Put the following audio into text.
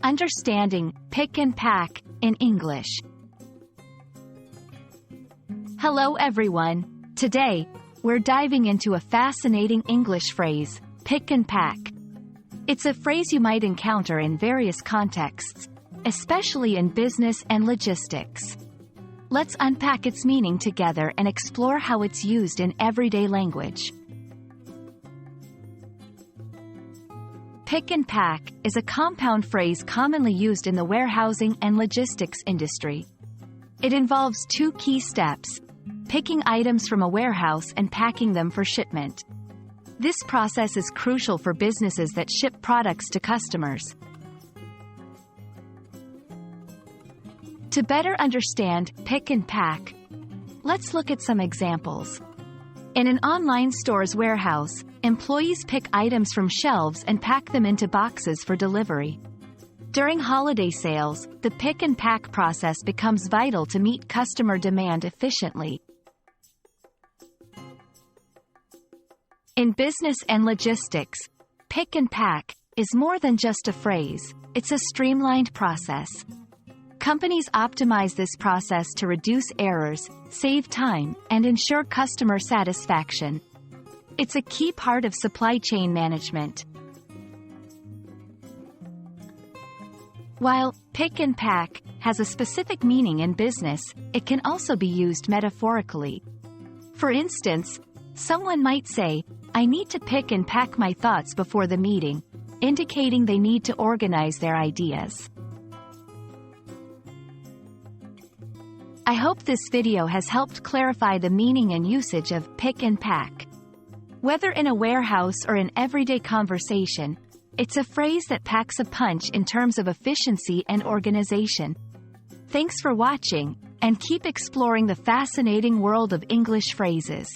Understanding pick and pack in English. Hello everyone. Today, we're diving into a fascinating English phrase, pick and pack. It's a phrase you might encounter in various contexts, especially in business and logistics. Let's unpack its meaning together and explore how it's used in everyday language. Pick and pack is a compound phrase commonly used in the warehousing and logistics industry. It involves two key steps: picking items from a warehouse and packing them for shipment. This process is crucial for businesses that ship products to customers. To better understand pick and pack, let's look at some examples. In an online store's warehouse, employees pick items from shelves and pack them into boxes for delivery. During holiday sales, the pick and pack process becomes vital to meet customer demand efficiently. In business and logistics, pick and pack is more than just a phrase, it's a streamlined process. Companies optimize this process to reduce errors, save time, and ensure customer satisfaction. It's a key part of supply chain management. While pick and pack has a specific meaning in business, it can also be used metaphorically. For instance, someone might say, "I need to pick and pack my thoughts before the meeting," indicating they need to organize their ideas. I hope this video has helped clarify the meaning and usage of pick and pack. Whether in a warehouse or in everyday conversation, it's a phrase that packs a punch in terms of efficiency and organization. Thanks for watching, and keep exploring the fascinating world of English phrases.